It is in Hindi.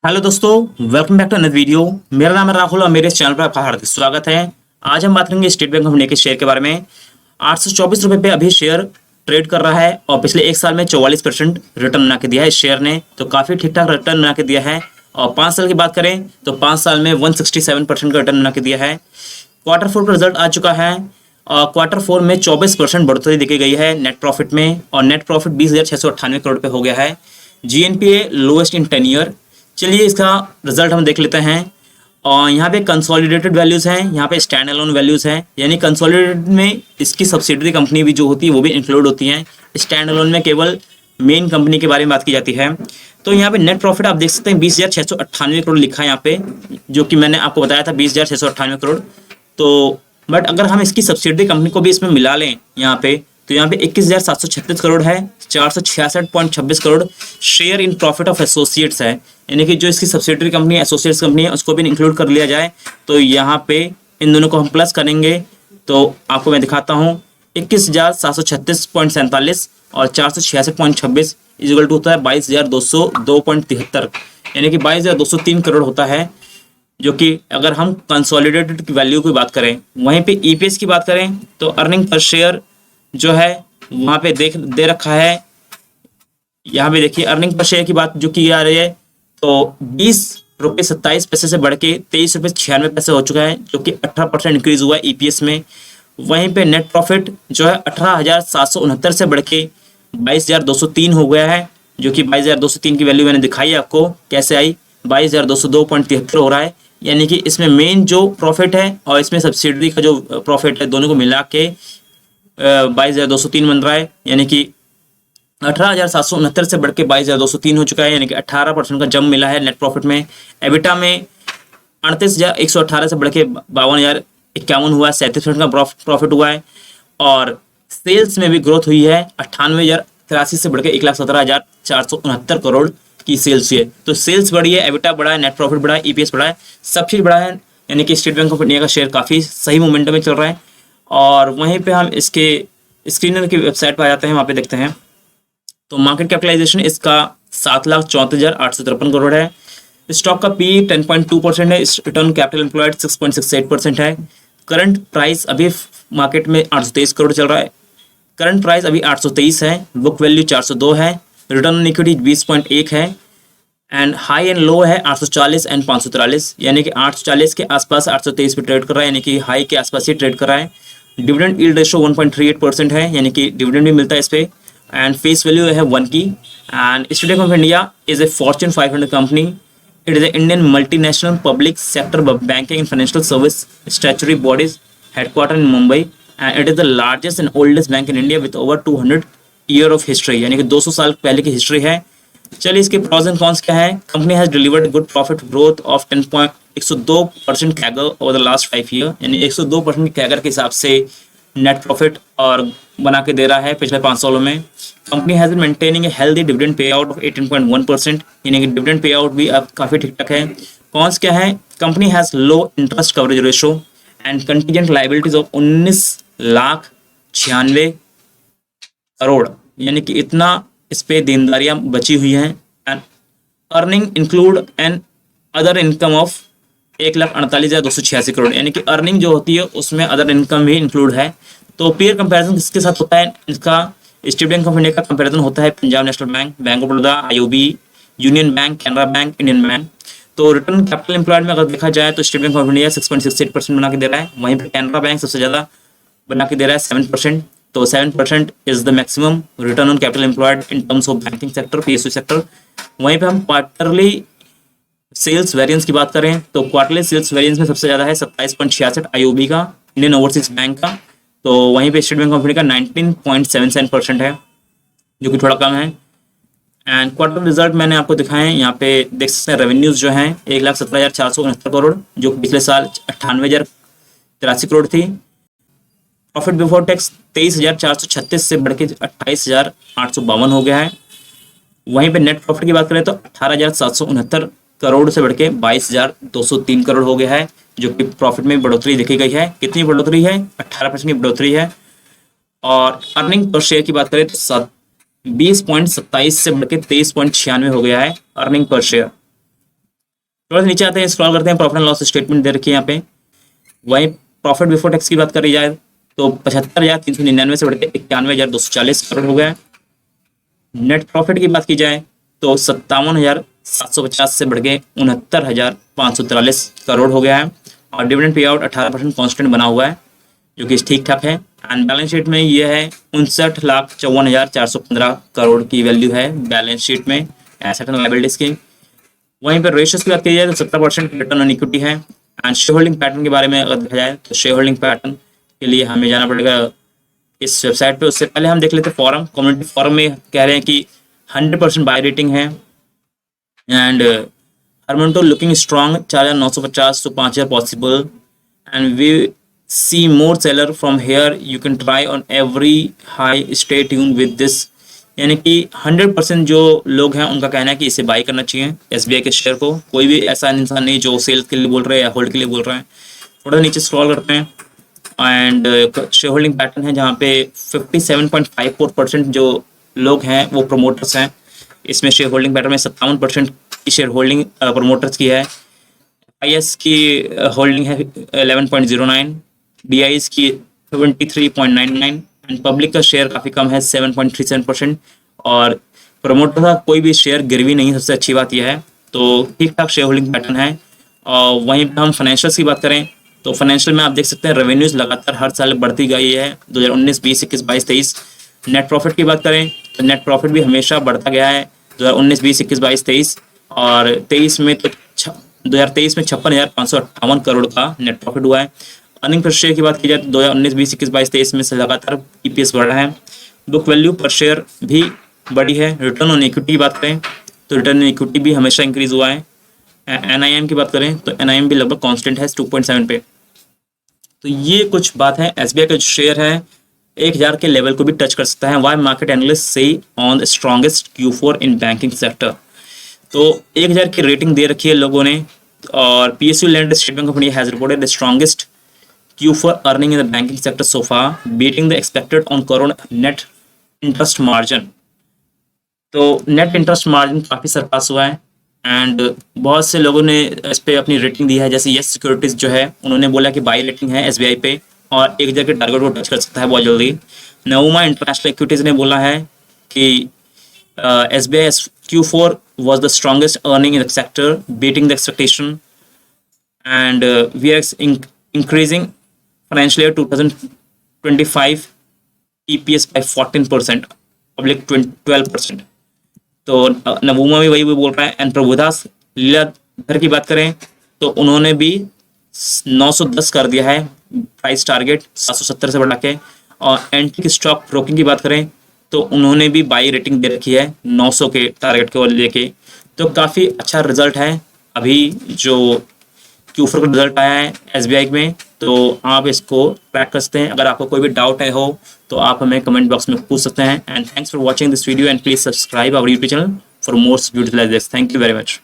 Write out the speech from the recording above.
हेलो दोस्तों, welcome back to another video. मेरा नाम है राहुल और मेरे चैनल पर आपका हार्दिक स्वागत है। आज हम बात करेंगे स्टेट बैंक ऑफ इंडिया के शेयर के बारे में। 824 रुपये पे अभी शेयर ट्रेड कर रहा है और पिछले एक साल में 44% रिटर्न बना के दिया है इस शेयर ने, तो काफ़ी ठीक ठाक रिटर्न बना के दिया है। और 5 साल की बात करें तो 5 साल में 167% का रिटर्न बना के दिया है। क्वार्टर 4 का रिजल्ट आ चुका है और क्वार्टर 4 में 24% बढ़ोतरी देखी गई है नेट प्रॉफिट में, और नेट प्रॉफिट 20,698 करोड़ पे हो गया है। GNPA lowest in 10 year. चलिए इसका रिजल्ट हम देख लेते हैं। और यहाँ पे कंसोलिडेटेड वैल्यूज़ हैं, यहाँ पे स्टैंड अलोन वैल्यूज़ हैं, यानी कंसोलिडेटेड में इसकी सब्सिडरी कंपनी भी जो होती है वो भी इंक्लूड होती हैं। स्टैंड अलोन में केवल मेन कंपनी के बारे में बात की जाती है। तो यहाँ पे नेट प्रॉफिट आप देख सकते हैं 20,698 करोड़ लिखा है यहाँ पे, जो कि मैंने आपको बताया था 20,698 करोड़। तो बट अगर हम इसकी सब्सिडरी कंपनी को भी इसमें मिला लें यहाँ पे, तो यहाँ पे 21,736 करोड़ है। 466.26 crore share in profit of associates है, यानी कि जो इसकी सब्सिडरी कंपनी एसोसिएट्स कंपनी है उसको भी इंक्लूड कर लिया जाए तो यहाँ पे इन दोनों को हम प्लस करेंगे तो आपको मैं दिखाता हूँ 21,736.47 और 466.26 इक्वल टू होता है 22,202.73, यानी कि 22,203 करोड़ होता है। जो कि अगर हम कंसोलिडेटेड की वैल्यू की बात करें, वहीं पे EPS की बात करें तो अर्निंग पर शेयर जो है वहाँ पे दे रखा है। यहाँ पे देखिए अर्निंग पर शेयर की बात जो की जा रही है तो 20.27 रुपये से बढ़ के 23.96 रुपये हो चुका है, जो कि 18% इंक्रीज हुआ है EPS में। वहीं पे नेट प्रॉफिट जो है 18,769 से बढ़ के 22,203 हो गया है, जो कि 22,203 की वैल्यू मैंने दिखाई है आपको कैसे आई, 22,202.73 हो रहा है। यानी कि इसमें मेन जो प्रॉफिट है और इसमें सब्सिडरी का जो प्रॉफिट है दोनों को मिला के 22,203 बन रहा है, यानी कि 18,769 से बढ़ के 22,203 हो चुका है, यानी कि 18% का जंप मिला है नेट प्रॉफिट में। एबिटा में 38,118 से बढ़ के 52,051 हुआ है, 37% का प्रॉफिट हुआ है। और सेल्स में भी ग्रोथ हुई है, 98,083 से बढ़ के 1,17,469 करोड़ की सेल्स हुई है। तो सेल्स बढ़ी है, एबिटा बढ़ा है, नेट प्रॉफिट बढ़ा है, EPS बढ़ा है, सब चीज़ बढ़ा है, यानी कि स्टेट बैंक ऑफ इंडिया का शेयर काफ़ी सही मोमेंटम में चल रहा है। और वहीं पे हम इसके स्क्रीनर की वेबसाइट पर आ जाते हैं, वहाँ पे देखते हैं तो मार्केट कैपिटलाइजेशन इसका 7,34,853 करोड़ है। स्टॉक का P 10.2% है, रिटर्न कैपिटल एम्प्लॉयड 6.68% है। करंट प्राइस अभी मार्केट में 823 करोड़ चल रहा है, करंट प्राइस अभी 823 है, बुक वैल्यू 402 है, रिटर्न ऑन इक्विटी 20.1 है, एंड हाई एंड लो है 840 एंड 543, यानी कि 840 के आसपास 823 पे ट्रेड कर रहा है, यानी कि हाई के आसपास ही ट्रेड कर रहा है। डिविडेंड यील्ड रेशो 1.38% है, यानी कि डिविडेंड भी मिलता है इस पे, एंड फेस वैल्यू है 1 की। And state bank of India is a Fortune 500 company. It is a Indian multinational public sector banking and financial service statutory bodies headquarter in Mumbai, and it is the largest and oldest bank in India with over 200 year of history, यानी कि 200 साल पहले की हिस्ट्री है। चलिए इसके प्रॉज एंड कॉन्स क्या है। Company has delivered good profit growth of 102% CAGR over the last 5 year, यानी 102% कैगर के हिसाब से नेट प्रॉफिट और बना के दे रहा है पिछले 5 सालों में। Company has been maintaining a healthy dividend pay out of 18.1%, यानी कि डिविडेंड पे आउट भी अब काफ़ी ठीक ठाक है। कॉन्स क्या है, company has low interest coverage ratio and contingent liabilities of 19,96 crore, यानी कि इतना इस पे देनदारियां बची हुई हैं। And earning include and other income of 1,48,286 crore, यानी कि अर्निंग जो होती है उसमें अदर इनकम भी इंक्लूड है। तो पेयर कंपैरिजन किसके साथ होता है, इसका स्टेट बैंक ऑफ इंडिया का कंपैरिजन होता है Punjab national bank, bank of Baroda, IOB, union bank, Canara bank, Indian bank. तो रिटर्न कैपिटल एम्प्लॉयड में अगर देखा जाए तो स्टेट बैंक ऑफ इंडिया 6.68% बना के दे रहा है, वहीं पर कैनरा बैंक सबसे ज़्यादा बना के दे रहा है 7%। तो 7% is the maximum return on capital employed in terms of banking sector, PSU sector. वहीं पे हम क्वार्टरली सेल्स वेरिएंस की बात करें तो क्वार्टरली सेल्स वेरिएंस में सबसे ज़्यादा है 27.66 IOB का, इंडियन ओवरसीज बैंक का। तो वहीं पे स्टेट बैंक ऑफ इंडिया का 19.77% है, जो कि थोड़ा कम है। एंड क्वार्टर रिजल्ट मैंने आपको दिखाए हैं, यहाँ पे देख सकते हैं रेवेन्यूज़ जो हैं 1,17,469 करोड़, जो पिछले साल 98,083 करोड़ थी। प्रॉफिट बिफोर टैक्स 23,436 से बढ़ के 28,852 हो गया है। वहीं पे नेट प्रॉफिट की बात करें तो 18,769 करोड़ से बढ़ के 22,203 करोड़ हो गया है, जो कि प्रॉफिट में बढ़ोतरी देखी गई है। कितनी बढ़ोतरी है, 18% की बढ़ोतरी है। और अर्निंग पर शेयर की बात करें तो 20.27 से बढ़ के 23.96 हो गया है अर्निंग पर शेयर। थोड़ा सा नीचे आते हैं, स्क्रॉल करते हैं, प्रॉफिट एंड लॉस स्टेटमेंट दे रखी है यहाँ पे। वहीं प्रॉफिट बिफोर टैक्स की बात करी जाए तो 75,399 से बढ़ के 91,240 करोड़ हो गया। नेट प्रॉफिट की बात की जाए तो 57,750 से बढ़ के 69,543 करोड़ हो गया है। और डिविडेंड पे आउट 18% कॉन्स्टेंट बना हुआ है, जो कि ठीक ठाक है। एंड बैलेंस शीट में ये है 59,54,415 करोड़ की वैल्यू है बैलेंस शीट में एसेट एंड लायबिलिटीज की। वहीं पर रेशियोज की बात की जाए तो 70% रिटर्न ऑन इक्विटी है। एंड शेयर होल्डिंग पैटर्न के बारे में अगर देखा जाए तो शेयर होल्डिंग पैटर्न के लिए हमें जाना पड़ेगा इस वेबसाइट पे। उससे पहले हम देख लेते हैं फॉरम, कम्युनिटी फॉरम में कह रहे हैं कि 100% बाय रेटिंग है। एंड हरमोन्टो looking strong 4,950 to 5,000 possible. And we see more seller from here, you can try on every high, stay tune with this. यानी कि 100% जो लोग हैं उनका कहना है कि इसे बाई करना चाहिए एसबीआई के शेयर को। कोई भी ऐसा इंसान नहीं जो सेल के लिए बोल रहा है या होल्ड के लिए बोल रहा है। थोड़ा नीचे स्क्रॉल करते हैं एंड शेयर होल्डिंग पैटर्न है जहाँ पे 57.54% जो लोग हैं वो प्रोमोटर्स हैं। इसमें शेयर होल्डिंग पैटर्न में 57% की शेयर होल्डिंग प्रोमोटर्स की है। IS की होल्डिंग है 11.09, DIs की 73.99 एंड पब्लिक का शेयर काफ़ी कम है 7.37%। और प्रोमोटर का कोई भी शेयर गिरवी नहीं, सबसे अच्छी बात यह है। तो ठीक ठाक शेयर होल्डिंग पैटर्न है। और वहीं पर हम फाइनेंशियल्स की बात करें तो फाइनेंशियल में आप देख सकते हैं रेवेन्यूज लगातार हर साल बढ़ती गई है 2019, 20, 21, 22, 23। नेट प्रॉफिट की बात करें तो नेट प्रॉफिट भी हमेशा बढ़ता गया है 2019, 20, 21, 22, 23। और 23 में तो 2023 में 56,558 करोड़ का नेट प्रॉफिट हुआ है। अर्निंग पर शेयर की बात की जाए तो 2019, 20, 21, 22, 23 में से लगातार EPS बढ़ा है। बुक वैल्यू पर शेयर भी बढ़ी है। रिटर्न ऑन इक्विटी की बात करें तो रिटर्न ऑन इक्विटी भी हमेशा इंक्रीज हुआ है। NIM की बात करें तो NIM भी लगभग कांस्टेंट है 2.7 पे। तो ये कुछ बात है। SBI का जो शेयर है 1,000 के लेवल को भी टच कर सकता है। वाई मार्केट एनालिस्ट से on the strongest Q4 in banking sector. तो 1,000 की रेटिंग दे रखी है लोगों ने। और PSU land state bank of India has reported the strongest Q4 earning in the banking sector so far, beating the expected on crore net interest margin. तो नेट इंटरेस्ट मार्जिन काफ़ी सरपास हुआ है। एंड बहुत से लोगों ने इस पर अपनी रेटिंग दी है, जैसे यस सिक्योरिटीज जो है उन्होंने बोला कि बाई रेटिंग है SBI पे और 1,000 के टारगेट को टच कर सकता है बहुत जल्दी। नवुमा इंटरनेशनल इक्विटीज ने बोला है कि SBI Q4 was the strongest earning in the sector, beating the expectation, and we are increasing financial year 2025 EPS by 14%, public 12%। तो नवुमा भी वही बोल रहा है। एंड प्रभुदास लीलाधर की बात करें तो उन्होंने भी 910 कर दिया है प्राइस टारगेट 770 से बढ़ा के। और एंटिक स्टॉक ब्रोकिंग की बात करें तो उन्होंने भी बाई रेटिंग दे रखी है 900 के टारगेट को लेके। तो काफ़ी अच्छा रिजल्ट है अभी जो Q4 का रिजल्ट आया है SBI में। तो आप इसको ट्रैक कर सकते हैं। अगर आपको कोई भी डाउट है हो तो आप हमें कमेंट बॉक्स में पूछ सकते हैं। And thanks for watching this video and please subscribe our YouTube channel for more videos like this. Thank you very much.